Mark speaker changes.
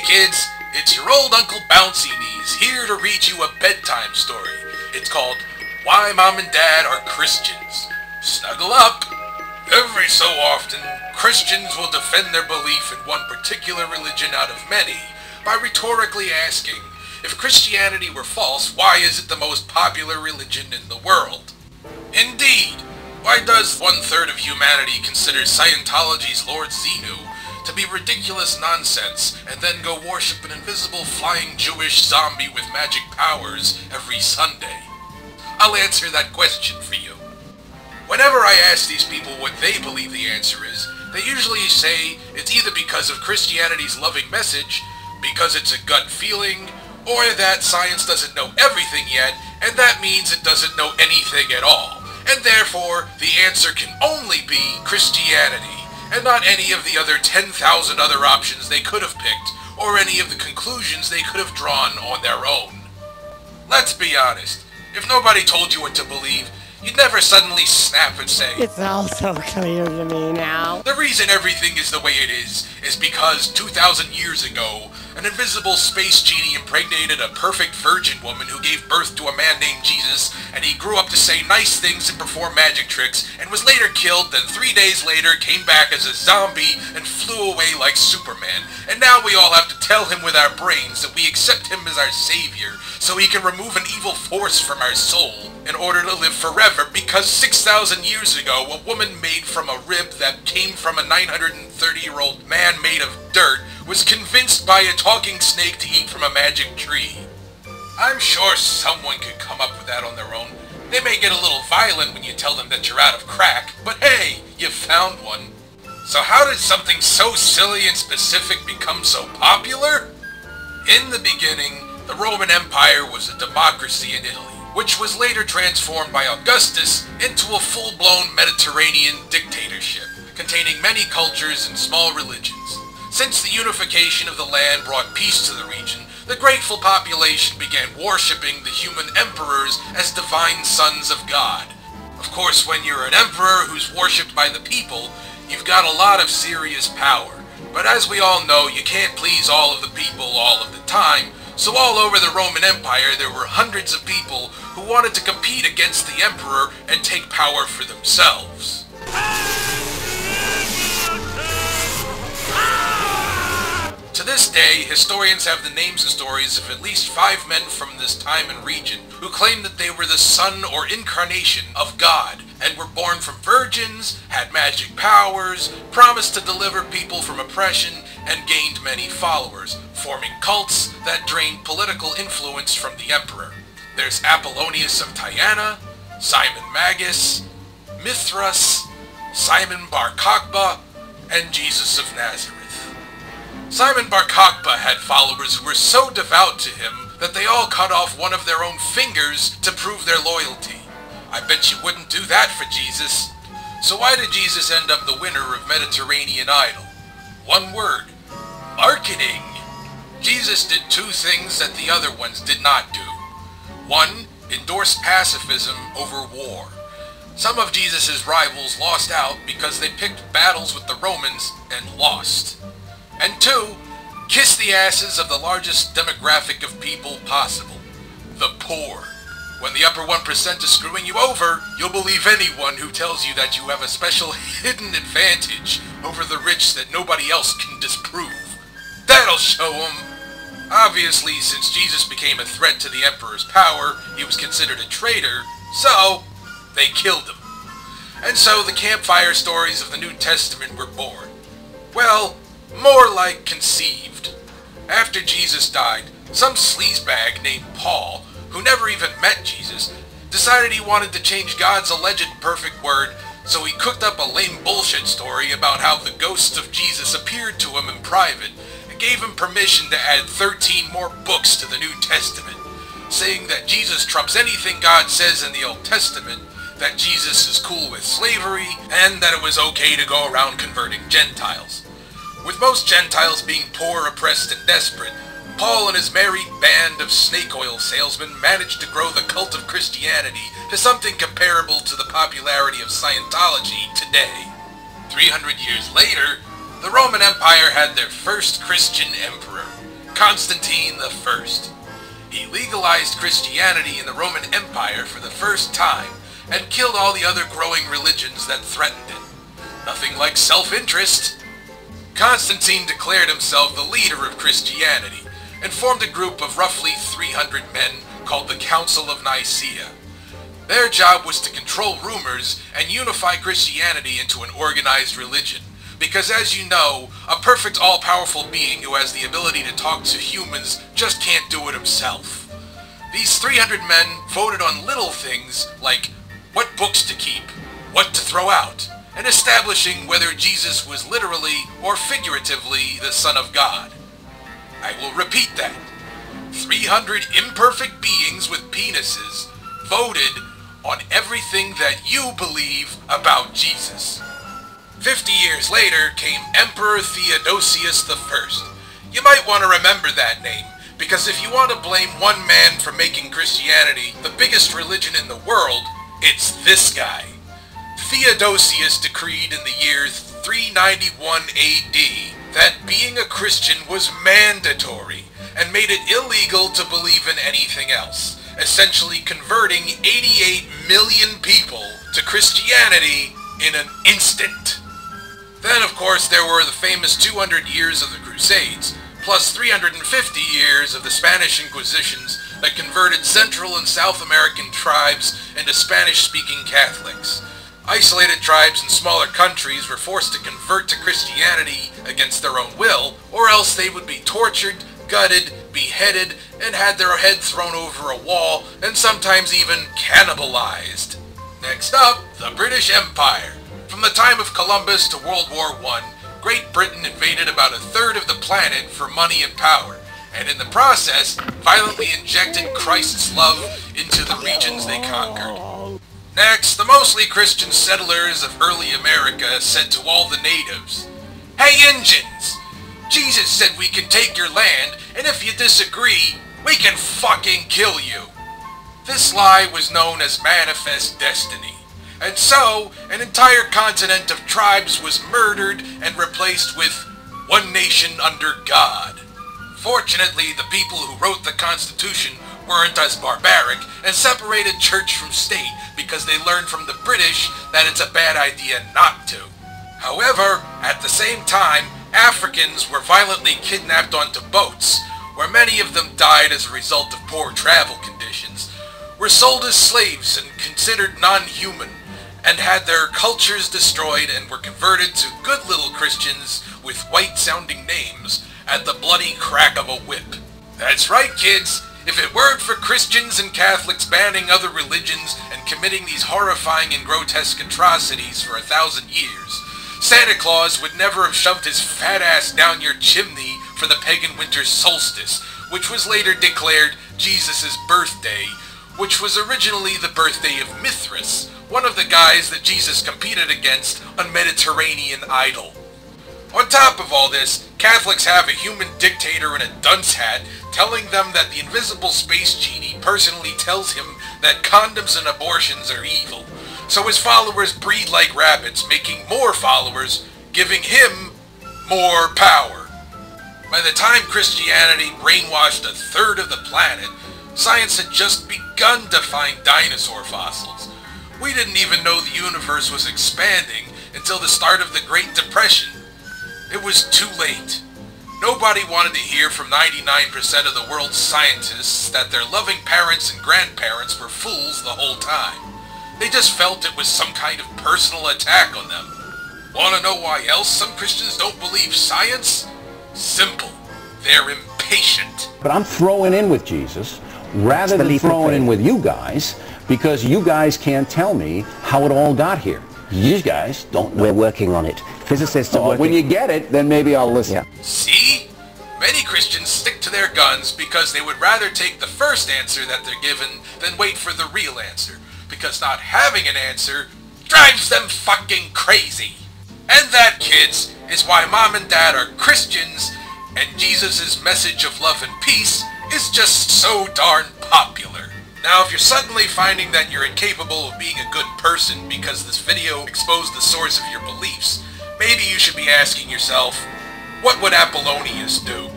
Speaker 1: kids, it's your old Uncle Bouncy Knees here to read you a bedtime story. It's called Why Mom and Dad Are Christians. Snuggle up. Every so often, Christians will defend their belief in one particular religion out of many by rhetorically asking, if Christianity were false, why is it the most popular religion in the world? Indeed, why does 1/3 of humanity consider Scientology's Lord Xenu to be ridiculous nonsense and then go worship an invisible flying Jewish zombie with magic powers every Sunday? I'll answer that question for you. Whenever I ask these people what they believe the answer is, they usually say it's either because of Christianity's loving message, because it's a gut feeling, or that science doesn't know everything yet, and that means it doesn't know anything at all, and therefore the answer can only be Christianity, and not any of the other 10,000 other options they could have picked, or any of the conclusions they could have drawn on their own. Let's be honest, if nobody told you what to believe, you'd never suddenly snap and say,
Speaker 2: "It's all so clear to me now."
Speaker 1: The reason everything is the way it is because 2,000 years ago, an invisible space genie impregnated a perfect virgin woman who gave birth to a man named Jesus, and he grew up to say nice things and perform magic tricks, and was later killed, then 3 days later came back as a zombie and flew away like Superman, and now we all have to tell him with our brains that we accept him as our savior, so he can remove an evil force from our soul in order to live forever, because 6,000 years ago, a woman made from a rib that came from a 930-year-old man made of dirt was convinced by a talking snake to eat from a magic tree. I'm sure someone could come up with that on their own. They may get a little violent when you tell them that you're out of crack, but hey, you found one. So how did something so silly and specific become so popular? In the beginning, the Roman Empire was a democracy in Italy, which was later transformed by Augustus into a full-blown Mediterranean dictatorship, containing many cultures and small religions. Since the unification of the land brought peace to the region, the grateful population began worshipping the human emperors as divine sons of God. Of course, when you're an emperor who's worshipped by the people, you've got a lot of serious power. But as we all know, you can't please all of the people all of the time, so all over the Roman Empire there were hundreds of people who wanted to compete against the emperor and take power for themselves. To this day, historians have the names and stories of at least 5 men from this time and region who claim that they were the son or incarnation of God, and were born from virgins, had magic powers, promised to deliver people from oppression, and gained many followers, forming cults that drained political influence from the emperor. There's Apollonius of TYANA, Simon Magus, MITHRAS, Simon Bar Kokhba, and Jesus of Nazareth. Simon Bar Kokhba had followers who were so devout to him that they all cut off one of their own fingers to prove their loyalty. I bet you wouldn't do that for Jesus. So why did Jesus end up the winner of Mediterranean Idol? One word: marketing. Jesus did 2 things that the other ones did not do. 1, endorsed pacifism over war. Some of Jesus' rivals lost out because they picked battles with the Romans and lost. And 2, kiss the asses of the largest demographic of people possible, the poor. When the upper 1% is screwing you over, you'll believe anyone who tells you that you have a special hidden advantage over the rich that nobody else can disprove. That'll show 'em. Obviously, since Jesus became a threat to the emperor's power, he was considered a traitor, so they killed him. And so the campfire stories of the New Testament were born. Well, more like conceived. After Jesus died, some sleazebag named Paul, who never even met Jesus, decided he wanted to change God's alleged perfect word, so he cooked up a lame bullshit story about how the ghosts of Jesus appeared to him in private, and gave him permission to add 13 more books to the New Testament, saying that Jesus trumps anything God says in the Old Testament, that Jesus is cool with slavery, and that it was okay to go around converting Gentiles. With most Gentiles being poor, oppressed, and desperate, Paul and his merry band of snake oil salesmen managed to grow the cult of Christianity to something comparable to the popularity of Scientology today. 300 years later, the Roman Empire had their first Christian emperor, Constantine I. He legalized Christianity in the Roman Empire for the first time and killed all the other growing religions that threatened it. Nothing like self-interest. Constantine declared himself the leader of Christianity and formed a group of roughly 300 men called the Council of Nicaea. Their job was to control rumors and unify Christianity into an organized religion, because as you know, a perfect all-powerful being who has the ability to talk to humans just can't do it himself. These 300 men voted on little things like what books to keep, what to throw out, and establishing whether Jesus was literally or figuratively the Son of God. I will repeat that. 300 imperfect beings with penises voted on everything that you believe about Jesus. 50 years later came Emperor Theodosius I. You might want to remember that name, because if you want to blame one man for making Christianity the biggest religion in the world, it's this guy. Theodosius decreed in the year 391 AD that being a Christian was mandatory and made it illegal to believe in anything else, essentially converting 88 million people to Christianity in an instant. Then, of course, there were the famous 200 years of the Crusades, plus 350 years of the Spanish Inquisitions that converted Central and South American tribes into Spanish-speaking Catholics. Isolated tribes in smaller countries were forced to convert to Christianity against their own will, or else they would be tortured, gutted, beheaded, and had their head thrown over a wall, and sometimes even cannibalized. Next up, the British Empire. From the time of Columbus to World War I, Great Britain invaded about a third of the planet for money and power, and in the process, violently injected Christ's love into the regions they conquered. Next, the mostly Christian settlers of early America said to all the natives, "Hey Injuns! Jesus said we can take your land, and if you disagree, we can fucking kill you." This lie was known as Manifest Destiny, and so an entire continent of tribes was murdered and replaced with one nation under God. Fortunately, the people who wrote the Constitution weren't as barbaric and separated church from state because they learned from the British that it's a bad idea not to. However, at the same time, Africans were violently kidnapped onto boats, where many of them died as a result of poor travel conditions, were sold as slaves and considered non-human, and had their cultures destroyed and were converted to good little Christians with white-sounding names at the bloody crack of a whip. That's right, kids. If it weren't for Christians and Catholics banning other religions and committing these horrifying and grotesque atrocities for 1,000 years, Santa Claus would never have shoved his fat ass down your chimney for the pagan winter solstice, which was later declared Jesus' birthday, which was originally the birthday of Mithras, one of the guys that Jesus competed against on Mediterranean Idol. On top of all this, Catholics have a human dictator in a dunce hat telling them that the invisible space genie personally tells him that condoms and abortions are evil. So his followers breed like rabbits, making more followers, giving him more power. By the time Christianity brainwashed a third of the planet, science had just begun to find dinosaur fossils. We didn't even know the universe was expanding until the start of the Great Depression. It was too late. Nobody wanted to hear from 99% of the world's scientists that their loving parents and grandparents were fools the whole time. They just felt it was some kind of personal attack on them. Want to know why else some Christians don't believe science? Simple. They're impatient.
Speaker 3: But I'm throwing in with Jesus rather than throwing in with you guys, because you guys can't tell me how it all got here. You guys don't know.
Speaker 4: We're working on it. Physicists are working.
Speaker 3: When you get it, then maybe I'll listen.
Speaker 4: Yeah.
Speaker 1: See? Many Christians stick to their guns because they would rather take the first answer that they're given than wait for the real answer, because not having an answer drives them fucking crazy. And that, kids, is why Mom and Dad are Christians, and Jesus' message of love and peace is just so darn popular. Now, if you're suddenly finding that you're incapable of being a good person because this video exposed the source of your beliefs, maybe you should be asking yourself, what would Apollonius do?